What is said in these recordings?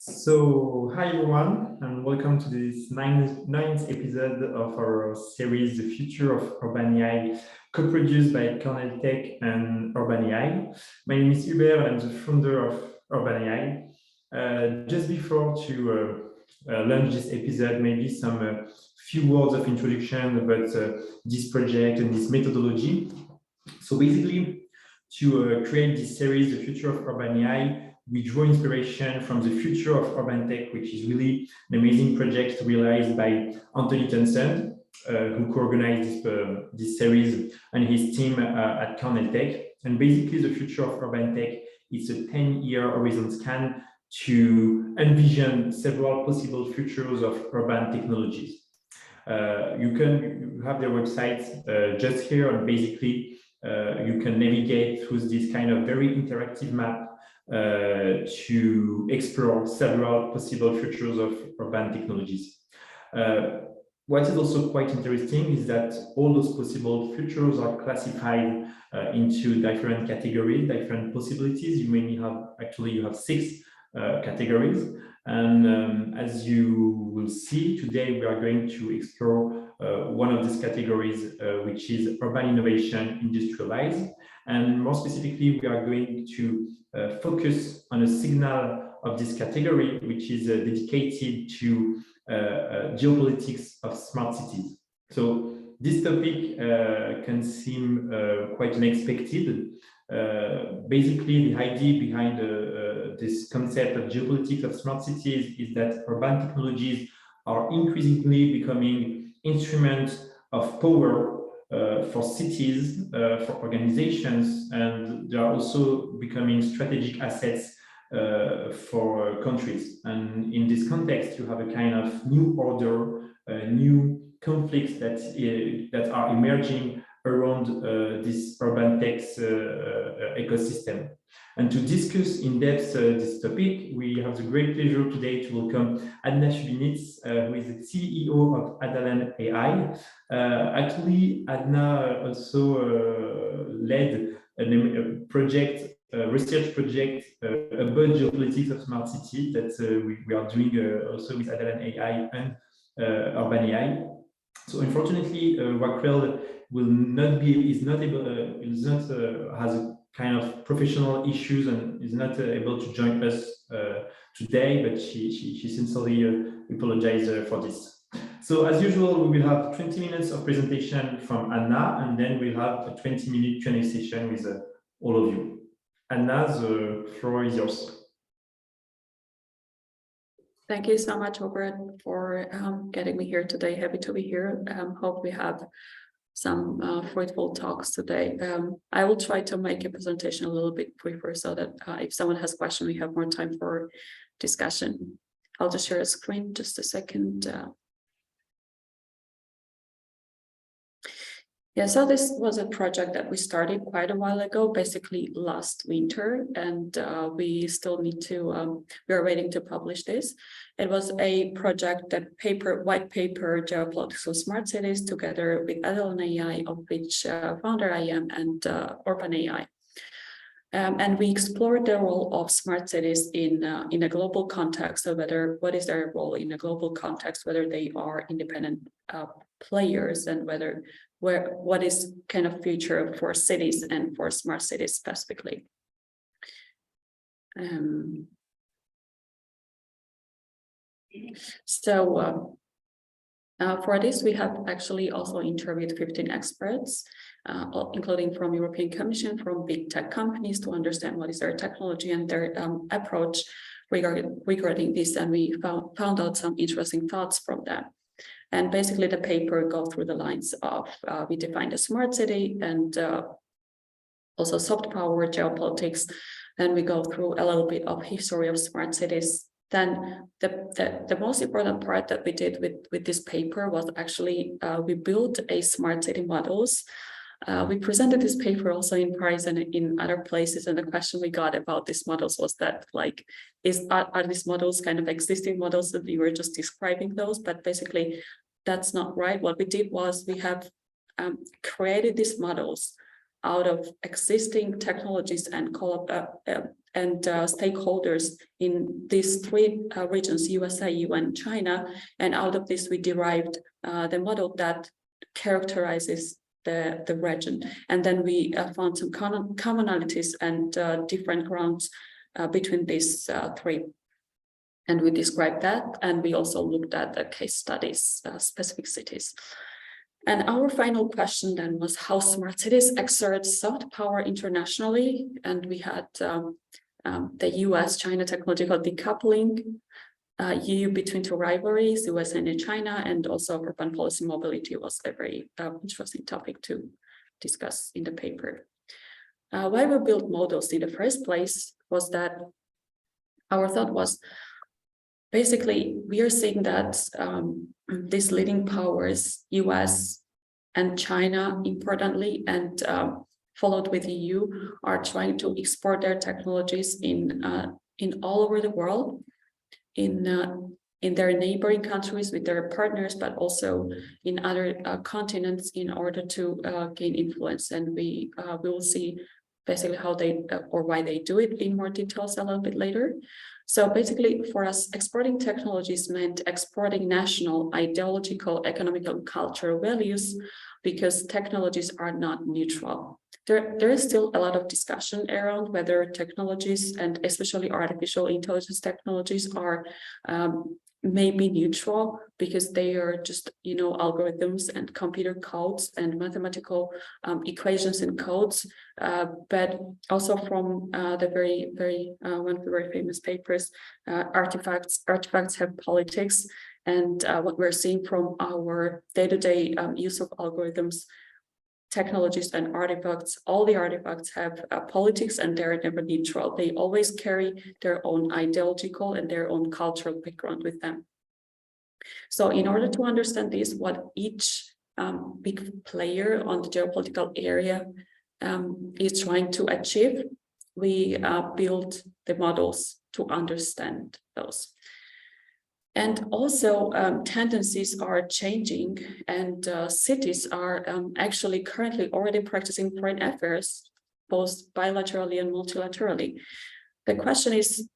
So, hi everyone, and welcome to this ninth episode of our series, The Future of Urban AI, co-produced by Cornell Tech and Urban AI. My name is Hubert, and I'm the founder of Urban AI. Just before to launch this episode, maybe some few words of introduction about this project and this methodology. So basically, to create this series, The Future of Urban AI, we draw inspiration from the future of urban tech, which is really an amazing project realized by Anthony Thompson, who co-organized this series, and his team at Cornell Tech. And basically, the future of urban tech is a 10-year horizon scan to envision several possible futures of urban technologies. You have their website just here, and basically you can navigate through this kind of very interactive map to explore several possible futures of urban technologies. What is also quite interesting is that all those possible futures are classified into different categories, different possibilities. You mainly have, actually, you have 6 categories. And as you will see, today we are going to explore one of these categories, which is urban innovation industrialized. And more specifically, we are going to focus on a signal of this category, which is dedicated to geopolitics of smart cities. So this topic can seem quite unexpected. Basically, the idea behind this concept of geopolitics of smart cities is that urban technologies are increasingly becoming instruments of power for cities, for organizations, and they are also becoming strategic assets for countries. And in this context, you have a kind of new order, new conflicts that are emerging around this urban tech ecosystem. And to discuss in depth this topic, we have the great pleasure today to welcome Jana Chubinidze, who is the CEO of Adalan AI. Actually, Jana also led a project, a research project about geopolitics of smart cities that we are doing also with Adalan AI and Urban AI. So unfortunately, Wakrel has a kind of professional issues and is not able to join us today, but she sincerely apologizes for this. So as usual, we will have 20 minutes of presentation from Anna, and then we'll have a 20-minute Q&A session with all of you. Anna, the floor is yours. Thank you so much, Robert, for getting me here today. Happy to be here. Hope we have some fruitful talks today. I will try to make a presentation a little bit briefer so that if someone has questions, we have more time for discussion. I'll just share a screen just a second. Yeah, so this was a project that we started quite a while ago, basically last winter, and we still need to, we are waiting to publish this. It was a project that white paper, Geopolitics of Smart Cities, together with Adalan AI, of which founder I am, and Urban AI. And we explored the role of smart cities in a global context, so what is their role in a global context, whether they are independent players, and what is kind of future for cities and for smart cities specifically. For this, we have actually also interviewed 15 experts, including from European Commission, from big tech companies, to understand what is their technology and their approach regarding this. And we found out some interesting thoughts from them. And basically, the paper goes through the lines of we defined a smart city and also soft power, geopolitics. Then we go through a little bit of history of smart cities. Then the most important part that we did with this paper was actually we built a smart city models. We presented this paper also in Paris and in other places, and the question we got about these models was that, like, are these models kind of existing models that we were just describing those? But basically, that's not right. What we did was we have created these models out of existing technologies and stakeholders in these three regions, USA, EU, and China. And out of this, we derived the model that characterizes the region. And then we found some commonalities and different grounds between these three. And we described that, and we also looked at the case studies, specific cities. And our final question then was how smart cities exert soft power internationally. And we had the US-China technological decoupling, EU between two rivalries, US and China, and also urban policy mobility was a very interesting topic to discuss in the paper. Why we built models in the first place was that our thought was, basically, we are seeing that these leading powers, US and China, importantly, and followed with EU, are trying to export their technologies in all over the world, in their neighboring countries with their partners, but also in other continents in order to gain influence. And we will see basically how they or why they do it in more details a little bit later. So basically, for us, exporting technologies meant exporting national, ideological, economical, and cultural values, because technologies are not neutral. There is still a lot of discussion around whether technologies, and especially artificial intelligence technologies, are maybe neutral, because they are just, algorithms and computer codes and mathematical equations and codes. But also from the one of the very famous papers, artifacts have politics. And what we're seeing from our day-to-day use of algorithms, technologies, and artifacts, all the artifacts have politics, and they're never neutral. They always carry their own ideological and their own cultural background with them. So in order to understand this, what each big player on the geopolitical area is trying to achieve, we build the models to understand those. And also tendencies are changing, and cities are actually currently already practicing foreign affairs, both bilaterally and multilaterally. The question is,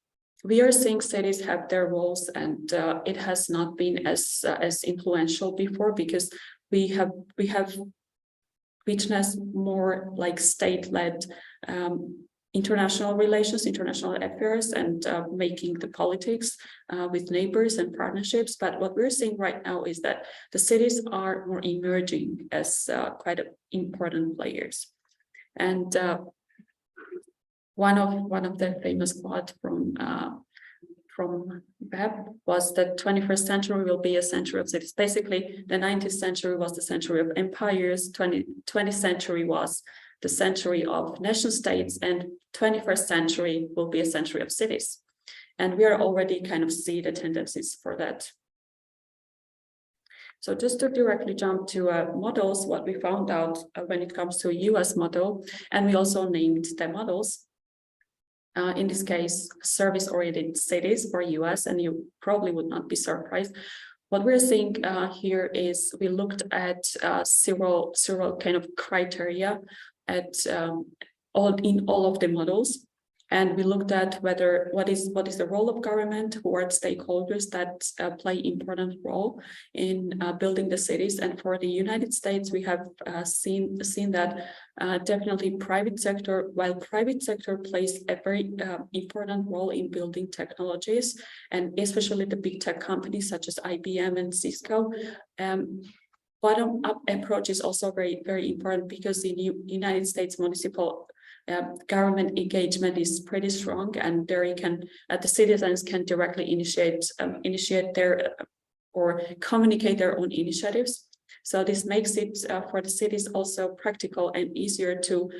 we are seeing cities have their roles, and it has not been as influential before, because we have witnessed more like state-led international relations, international affairs, and making the politics with neighbors and partnerships. But what we're seeing right now is that the cities are more emerging as quite important players. And one of the famous quotes from Webb was that 21st century will be a century of cities. Basically, the 19th century was the century of empires, 20th century was the century of nation states, and 21st century will be a century of cities. And we are already kind of see the tendencies for that. So just to directly jump to models, what we found out when it comes to a US model, and we also named the models. In this case, service-oriented cities for US, and you probably would not be surprised. What we're seeing here is we looked at several kind of criteria at all of the models, and we looked at whether what is the role of government, who are stakeholders that play important role in building the cities. And for the United States, we have seen that definitely private sector, while private sector plays a very important role in building technologies, and especially the big tech companies such as IBM and Cisco. Bottom-up approach is also very, very important, because in the United States, municipal government engagement is pretty strong, and there you can the citizens can directly initiate their or communicate their own initiatives. So this makes it for the cities also practical and easier to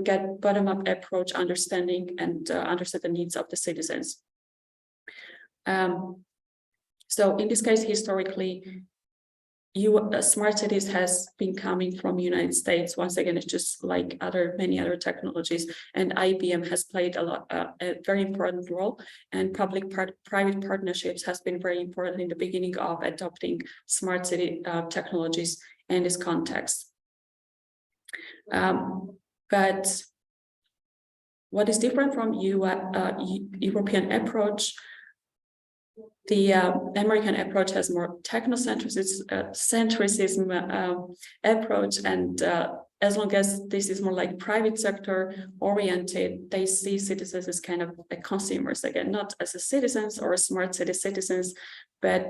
get bottom-up approach understanding and understand the needs of the citizens. So in this case, historically, smart cities has been coming from United States. Once again, it's just like many other technologies, and IBM has played a very important role, and public-private partnerships has been very important in the beginning of adopting smart city technologies in this context. But what is different from European approach? The American approach has more technocentrism approach, and as long as this is more like private sector oriented, they see citizens as kind of consumers again, not as a citizens or smart city citizens, but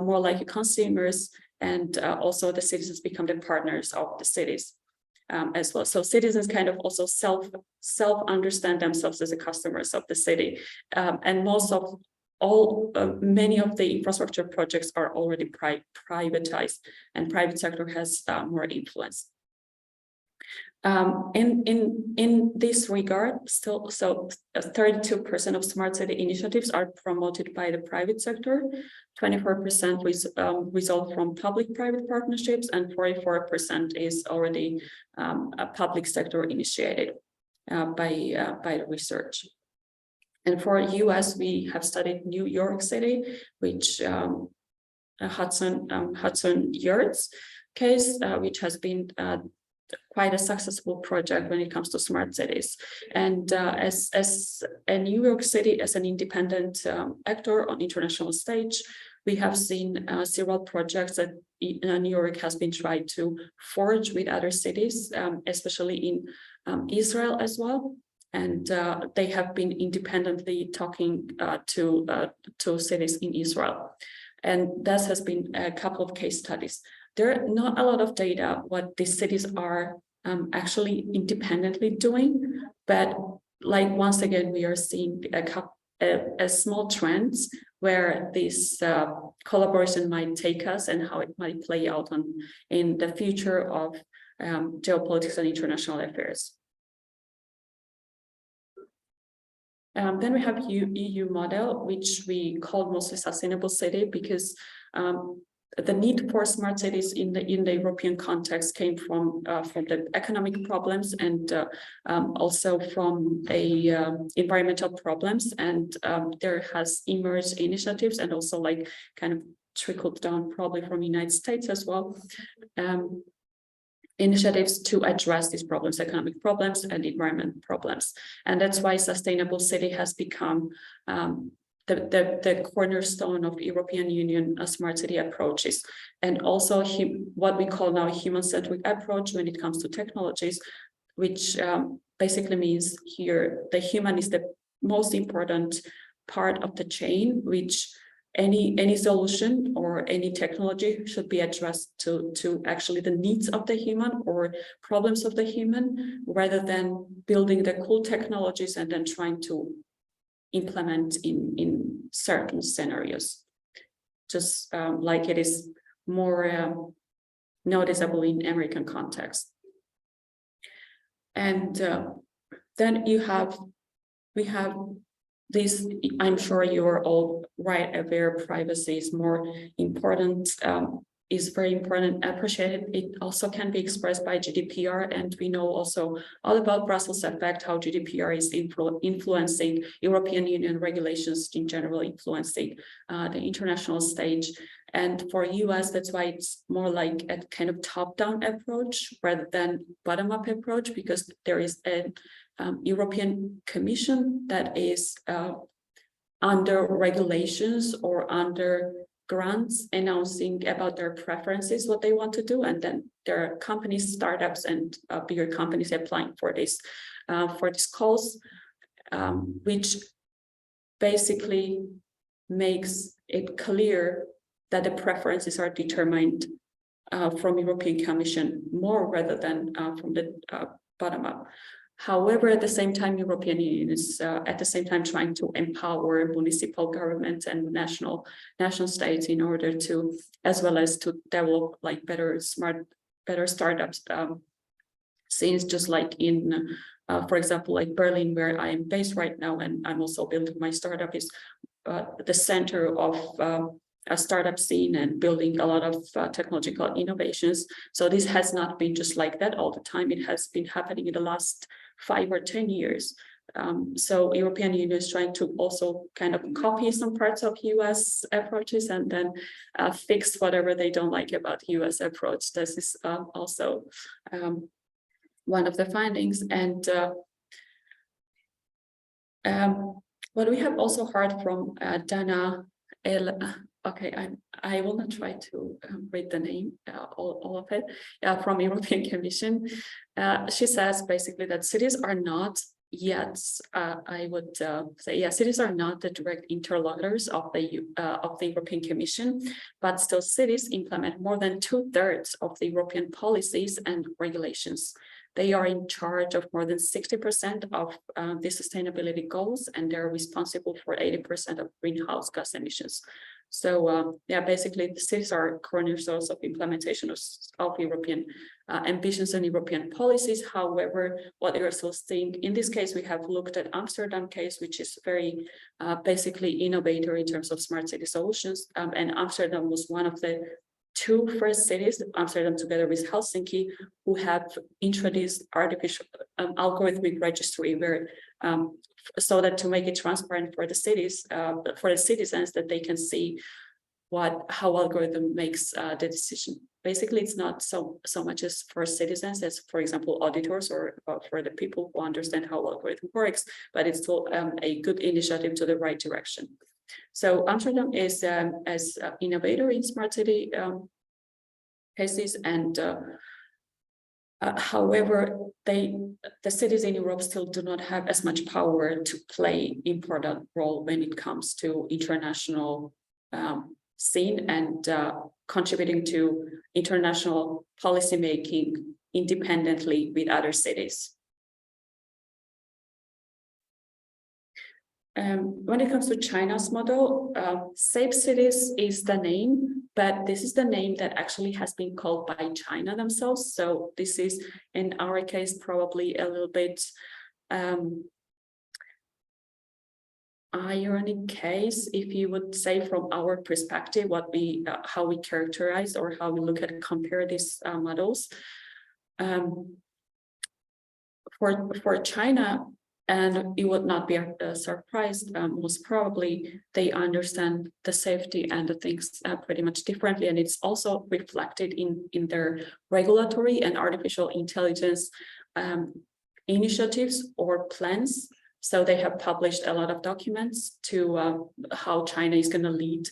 more like consumers, and also the citizens become the partners of the cities as well. So citizens kind of also self understand themselves as the customers of the city, and many of the infrastructure projects are already privatized, and private sector has more influence. In this regard, still, 32% of smart city initiatives are promoted by the private sector, 24% result from public-private partnerships, and 44% is already a public sector initiated by the research. And for US, we have studied New York City, which Hudson Yards case, which has been quite a successful project when it comes to smart cities. And as a New York City, as an independent actor on international stage, we have seen several projects that New York has been trying to forge with other cities, especially in Israel as well. And they have been independently talking to cities in Israel. And that has been a couple of case studies. There are not a lot of data what these cities are actually independently doing, but like once again, we are seeing a small trends where this collaboration might take us and how it might play out in the future of geopolitics and international affairs. Then we have EU model, which we call mostly sustainable city, because the need for smart cities in the European context came from the economic problems and also from environmental problems, and there has emerged initiatives and also like kind of trickled down probably from the United States as well. Initiatives to address these problems, economic problems and environment problems. And that's why sustainable city has become the cornerstone of European Union smart city approaches. And also what we call now human-centric approach when it comes to technologies, which basically means here the human is the most important part of the chain, which any solution or any technology should be addressed to actually the needs of the human or problems of the human, rather than building the cool technologies and then trying to implement in certain scenarios, just like it is more noticeable in American context. And then we have this, I'm sure you are all right aware, privacy is more important, is very important, appreciated. It also can be expressed by GDPR, and we know also all about Brussels effect, how GDPR is influencing European Union regulations in general, influencing the international stage. And for US, that's why it's more like a kind of top-down approach rather than bottom-up approach, because there is a European Commission that is under regulations or under grants announcing about their preferences, what they want to do, and then there are companies, startups, and bigger companies applying for this calls, which basically makes it clear that the preferences are determined from European Commission more rather than from the bottom up. However, at the same time, European Union is at the same time trying to empower municipal governments and national states in order to, as well as to develop like better startups. Since just like in, for example, like Berlin, where I am based right now, and I'm also building my startup, is the center of a startup scene and building a lot of technological innovations. So this has not been just like that all the time. It has been happening in the last 5 or 10 years. So European Union is trying to also kind of copy some parts of US approaches and then fix whatever they don't like about US approach. This is also one of the findings. And What we have also heard from JAna, okay, I will not try to read the name, all of it, from European Commission. She says basically that cities are not yet, I would say, yeah, cities are not the direct interlocutors of the European Commission, but still cities implement more than 2/3 of the European policies and regulations. They are in charge of more than 60% of the sustainability goals, and they're responsible for 80% of greenhouse gas emissions. So yeah, basically the cities are cornerstones of implementation of European ambitions and European policies. However, what they are still seeing, in this case, we have looked at Amsterdam case, which is very basically innovator in terms of smart city solutions. And Amsterdam was one of the 2 first cities, Amsterdam together with Helsinki, who have introduced artificial algorithmic registry, where so that to make it transparent for the cities, for the citizens, that they can see how algorithm makes the decision. Basically, it's not so much as for citizens as, for example, auditors or for the people who understand how algorithm works, but it's still a good initiative to the right direction. So Amsterdam is as innovator in smart city cases, and however, the cities in Europe still do not have as much power to play important role when it comes to international scene and contributing to international policy making independently with other cities. When it comes to China's model, Safe Cities is the name, but this is the name that actually has been called by China themselves. So this is, in our case, probably a little bit ironic case, if you would say, from our perspective, what we how we characterize or how we look at compare these models. For China, and you would not be surprised, most probably they understand the safety and the things pretty much differently, and it's also reflected in their regulatory and artificial intelligence initiatives or plans. So they have published a lot of documents to how China is going to lead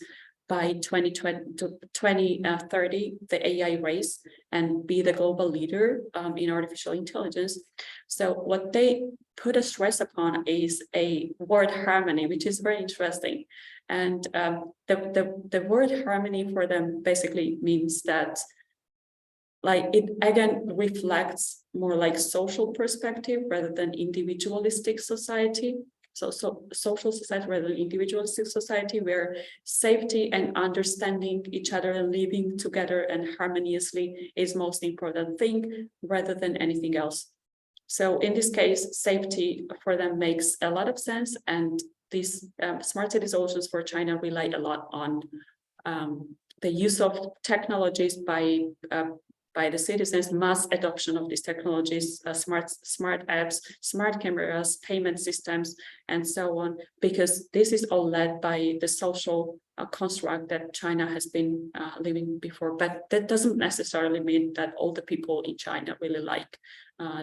by 2030 the AI race and be the global leader in artificial intelligence. So what they put a stress upon is a word harmony, which is very interesting. And the word harmony for them basically means that, like, it again reflects more like social perspective rather than individualistic society. So social society rather than individualistic society, where safety and understanding each other and living together and harmoniously is most important thing rather than anything else. So in this case, safety for them makes a lot of sense, and these smart city solutions for China rely a lot on the use of technologies by the citizens, mass adoption of these technologies, smart apps, smart cameras, payment systems, and so on, because this is all led by the social construct that China has been living before. But that doesn't necessarily mean that all the people in China really like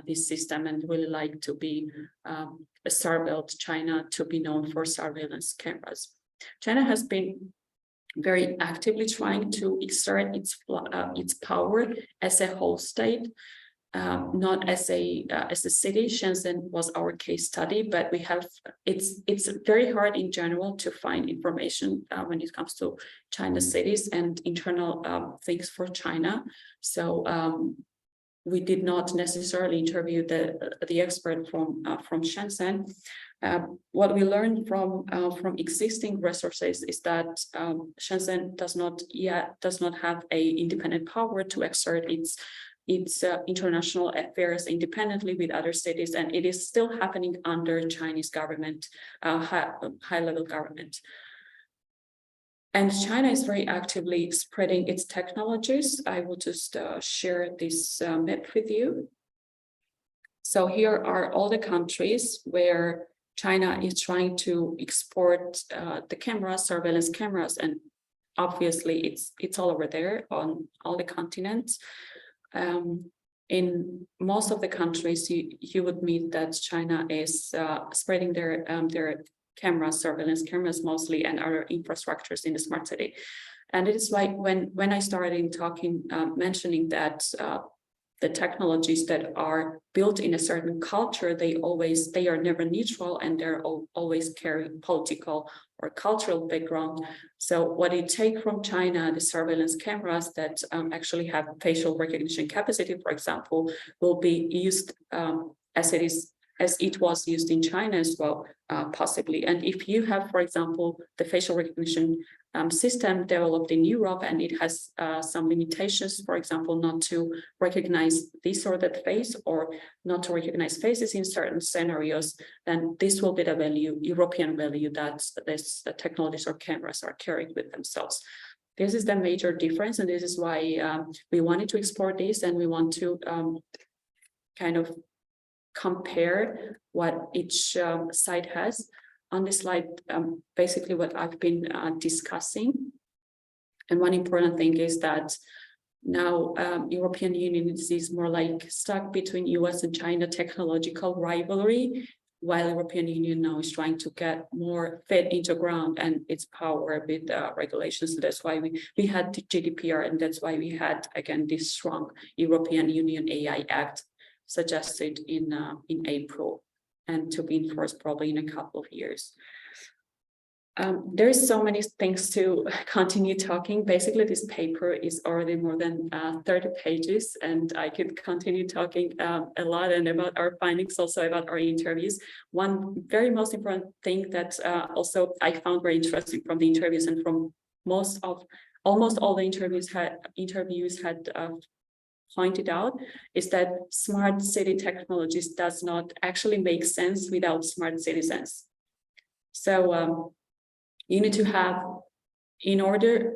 this system and really like to be surveilled China, to be known for surveillance cameras. China has been very actively trying to exert its power as a whole state, not as a city. Shenzhen was our case study, but we have it's very hard in general to find information when it comes to China's cities and internal things for China. So we did not necessarily interview the expert from Shenzhen. What we learned from existing resources is that Shenzhen does not have a independent power to exert its international affairs independently with other cities, and it is still happening under Chinese government, high-level government. And China is very actively spreading its technologies. I will just share this map with you. So here are all the countries where China is trying to export the cameras, surveillance cameras, and obviously it's all over there on all the continents. in most of the countries, you would meet that China is spreading their cameras, surveillance cameras mostly, and other infrastructures in the smart city. And it is why when I started mentioning that the technologies that are built in a certain culture, they are never neutral, and they're always carry political or cultural background. So what you take from China, the surveillance cameras that actually have facial recognition capacity, for example, will be used as it was used in China as well, possibly. And if you have, for example, the facial recognition system developed in Europe, and it has some limitations, for example, not to recognize this or that face, or not to recognize faces in certain scenarios, then this will be the value, European value, that the technologies or cameras are carrying with themselves. This is the major difference, and this is why we wanted to explore this, and we want to kind of compare what each side has. On this slide, basically what I've been discussing. And one important thing is that now European Union is more like stuck between US and China technological rivalry, while European Union now is trying to get more fed into ground and its power with regulations. So that's why we had the GDPR, and that's why we had, again, this strong European Union AI Act suggested in April, and to be enforced probably in a couple of years. There is so many things to continue talking. Basically, this paper is already more than 30 pages, and I could continue talking a lot, and about our findings, also about our interviews. One very most important thing that also I found very interesting from the interviews, and from almost all the interviews had pointed out, is that smart city technologies does not actually make sense without smart citizens. So you need to have, in order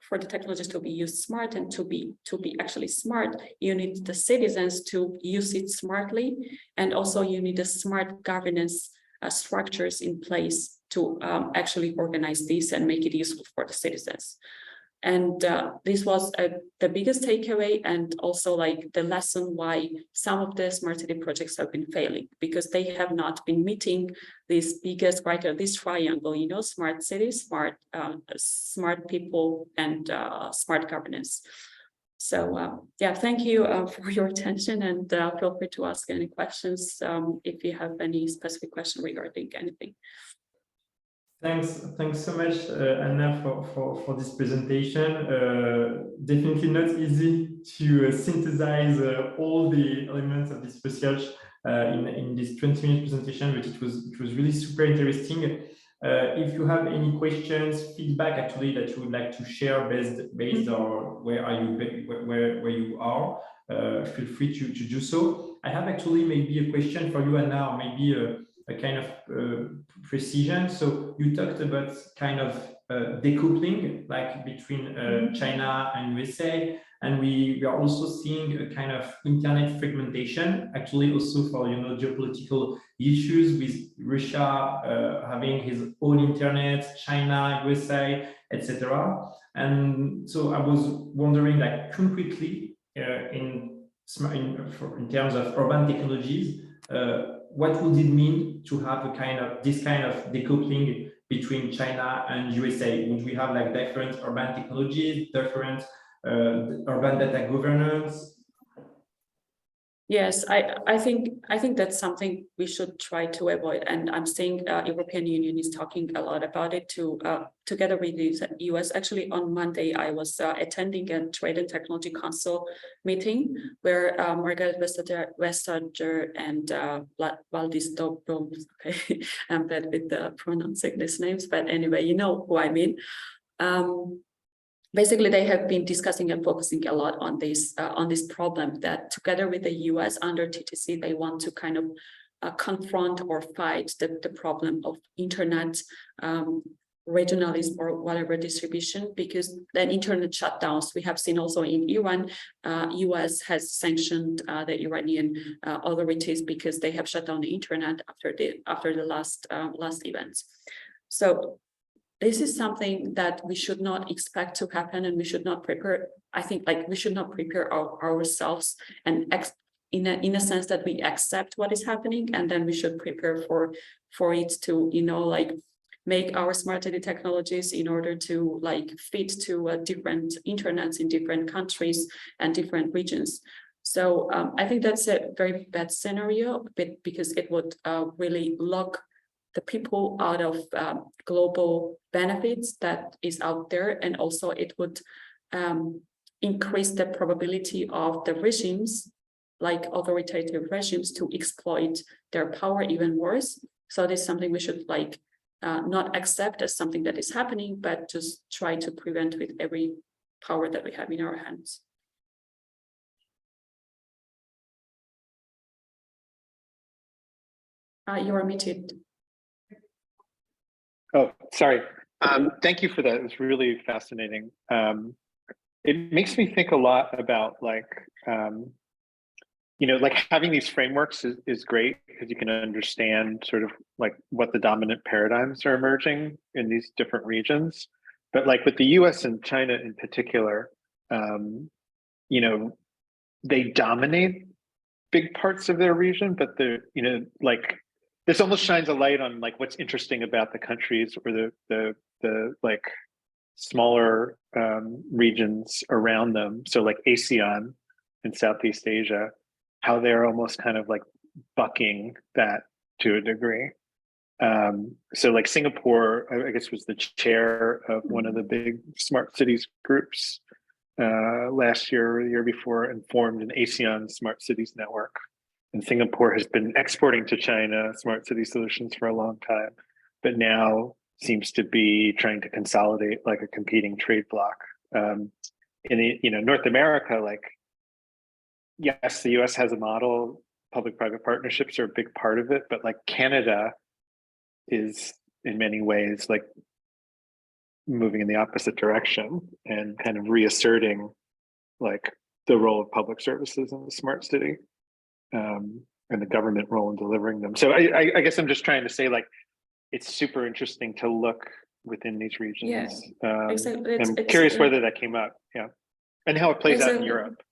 for the technologies to be used smart and to be actually smart, you need the citizens to use it smartly, and also you need the smart governance structures in place to actually organize this and make it useful for the citizens. And this was the biggest takeaway, and also like the lesson why some of the smart city projects have been failing, because they have not been meeting this biggest criteria, this triangle, smart cities, smart people, and smart governance. So yeah, thank you for your attention, and feel free to ask any questions if you have any specific question regarding anything. Thanks so much, Anna, for this presentation. Definitely not easy to synthesize all the elements of this research in this 20-minute presentation, but it was really super interesting. If you have any questions, feedback actually that you would like to share based on where you are, feel free to do so. I have actually maybe a question for you, Anna, or maybe a kind of precision. So you talked about kind of decoupling, like between China and USA, and we are also seeing a kind of internet fragmentation, actually also for geopolitical issues, with Russia having his own internet, China, USA, etc. And so I was wondering, like, concretely in terms of urban technologies, what would it mean to have this kind of decoupling between China and USA? Would we have like different urban technologies, different urban data governance? Yes, I think that's something we should try to avoid, and I'm seeing European Union is talking a lot about it together with the US. Actually, on Monday I was attending a Trade and Technology Council meeting where Margaret Vestager and Valdis Dobrom, okay, I'm bad with pronouncing these names, but anyway, you know who I mean. Basically, they have been discussing and focusing a lot on this problem, that together with the US under TTC, they want to kind of confront or fight the problem of internet regionalism or whatever distribution, because then internet shutdowns. We have seen also in Iran, US has sanctioned the Iranian authorities because they have shut down the internet after the last events. So this is something that we should not expect to happen, and we should not prepare. I think we should not prepare ourselves and in a sense that we accept what is happening, and then we should prepare for it to make our smart city technologies in order to fit to different internets in different countries and different regions. So I think that's a very bad scenario, because it would really lock the people out of global benefits that is out there, and also it would increase the probability of the regimes, like authoritative regimes, to exploit their power even worse. So this is something we should not accept as something that is happening, but just try to prevent with every power that we have in our hands. You are muted. Oh, sorry. Thank you for that. It was really fascinating. It makes me think a lot about having these frameworks is great, because you can understand sort of what the dominant paradigms are emerging in these different regions. But with the US and China in particular, they dominate big parts of their region, but they're, this almost shines a light on what's interesting about the countries or the smaller regions around them. So ASEAN in Southeast Asia, how they're almost kind of bucking that to a degree. So Singapore, I guess, was the chair of one of the big smart cities groups last year or the year before, and formed an ASEAN smart cities network. And Singapore has been exporting to China smart city solutions for a long time, but now seems to be trying to consolidate a competing trade bloc. In North America, yes, the US has a model, public-private partnerships are a big part of it, but Canada is in many ways moving in the opposite direction and kind of reasserting the role of public services in the smart city, and the government role in delivering them. So I guess I'm just trying to say it's super interesting to look within these regions. Yeah, exactly. I'm curious whether that came up, and how it plays out in Europe.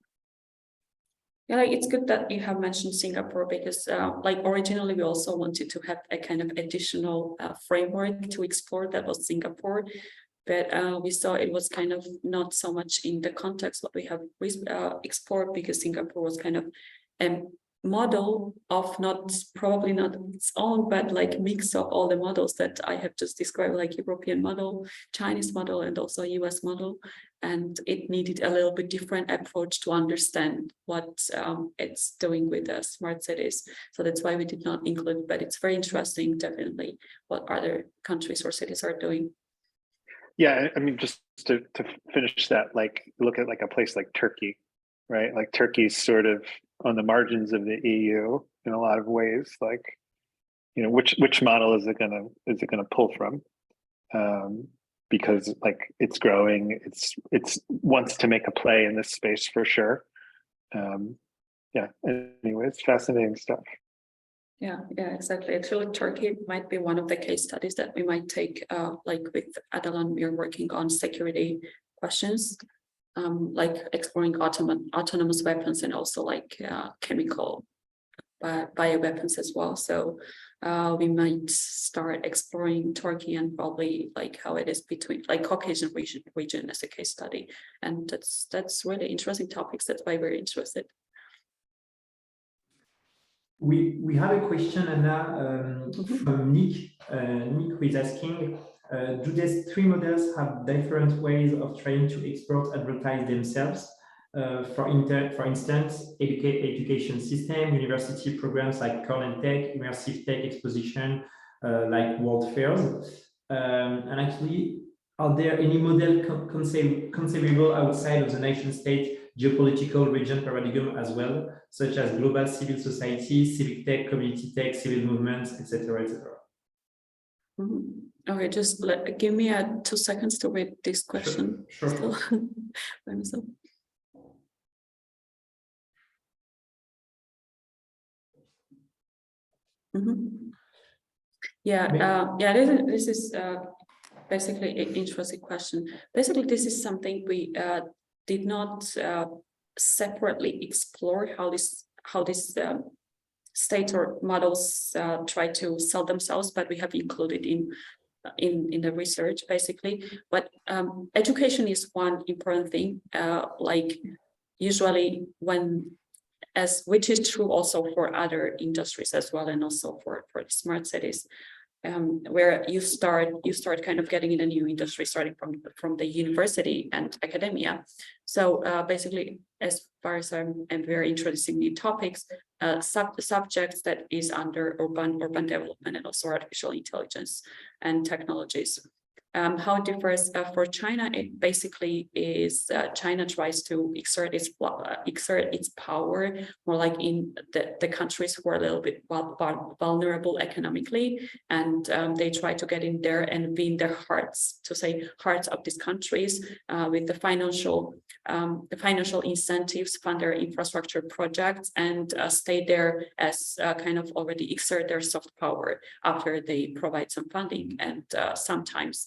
Yeah, it's good that you have mentioned Singapore, because originally we also wanted to have a kind of additional framework to explore that was Singapore, but we saw it was kind of not so much in the context what we have explored, because Singapore was kind of a model of probably not its own, but mix of all the models that I have just described, European model, Chinese model, and also US model. And it needed a little bit different approach to understand what it's doing with the smart cities. So that's why we did not include, but it's very interesting, definitely, what other countries or cities are doing. Yeah, I mean, just to finish that, look at a place like Turkey, right? Turkey's sort of on the margins of the EU in a lot of ways. Which model is it gonna pull from? Because it's growing, it's wants to make a play in this space for sure. Yeah. Anyway, it's fascinating stuff. Yeah, exactly. Actually, Turkey might be one of the case studies that we might take. With Adalan, we are working on security questions, exploring autonomous weapons, and also chemical bioweapons as well. So we might start exploring Turkey and probably how it is between Caucasian region as a case study. And that's really interesting topics. That's why we're interested. We have a question, Anna, from Nick. Nick, who is asking, do these three models have different ways of trying to export, advertise themselves? For instance, education system, university programs like Cornell Tech, immersive tech exposition, like world fairs. And actually, are there any model conceivable outside of the nation state geopolitical region paradigm as well, such as global civil society, civic tech, community tech, civil movements, etc., etc.? Okay, just give me 2 seconds to read this question. Sure. By myself. Yeah, this is basically an interesting question. Basically, this is something we did not separately explore how this states or models try to sell themselves, but we have included in the research basically. But education is one important thing. Like usually which is true also for other industries as well, and also for the smart cities. Where you start kind of getting in a new industry starting from the university and academia. So basically, as far as I'm very interested in new topics, subjects that is under urban development and also artificial intelligence and technologies. How it differs for China, it basically is China tries to exert its power more like in the countries who are a little bit vulnerable economically, and they try to get in there and win their hearts of these countries with the financial incentives, fund their infrastructure projects, and stay there as kind of already exert their soft power after they provide some funding, and sometimes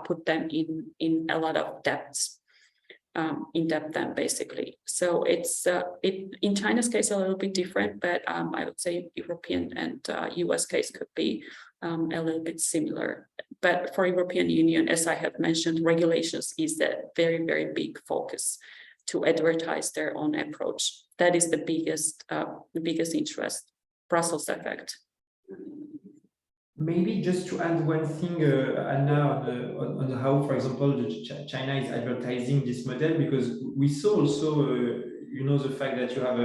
put them in a lot of debts, in debt then basically. So it's in China's case a little bit different, but I would say European and US case could be a little bit similar. But for European Union, as I have mentioned, regulations is a very, very big focus to advertise their own approach. That is the biggest interest, Brussels effect. Maybe just to add one thing, Anna, on how, for example, China is advertising this model, because we saw also, the fact that you have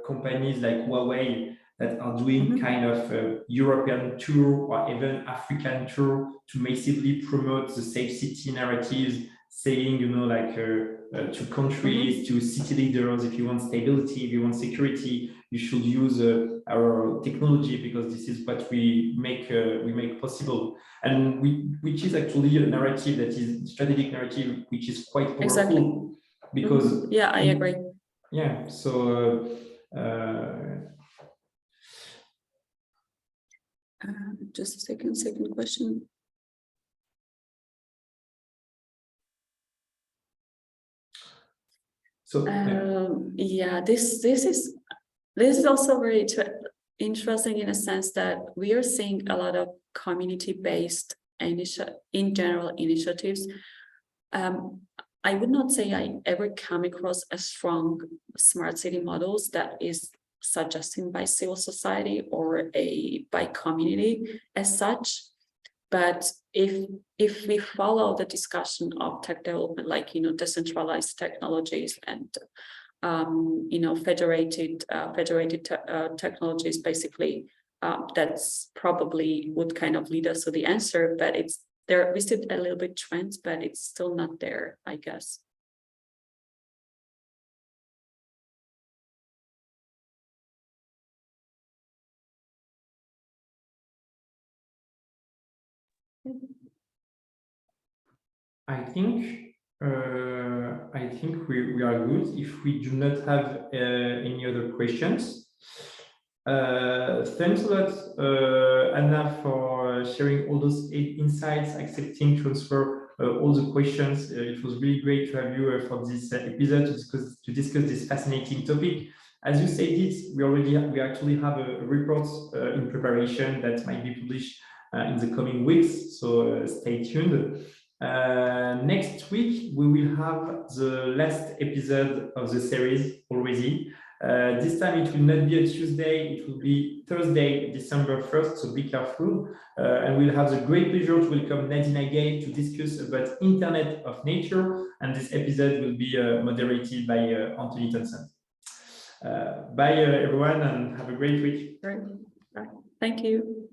companies like Huawei that are doing kind of European tour or even African tour to massively promote the safe city narratives, saying, to countries, to city leaders, if you want stability, if you want security, you should use our technology, because this is what we make possible, and which is actually a narrative that is strategic narrative, which is quite powerful. Exactly. Because yeah, I agree. Yeah, so just a second question. So yeah, this is also very interesting in a sense that we are seeing a lot of community-based initiatives. I would not say I ever come across a strong smart city models that is suggested by civil society or by community as such. But if we follow the discussion of tech development, like decentralized technologies and federated technologies, basically, that's probably would kind of lead us to the answer. But it's there. We see a little bit trends, but it's still not there, I guess. I think we are good. If we do not have any other questions, thanks a lot, Anna, for sharing all those insights, accepting to answer all the questions. It was really great to have you for this episode to discuss this fascinating topic. As you said, we actually have a report in preparation that might be published in the coming weeks. So stay tuned. Next week, we will have the last episode of the series already. This time it will not be a Tuesday, it will be Thursday, December 1st, so be careful. And we'll have the great pleasure to welcome Nadine again to discuss about Internet of Nature, and this episode will be moderated by Anthony Thompson. Bye everyone, and have a great week. Great. Thank you.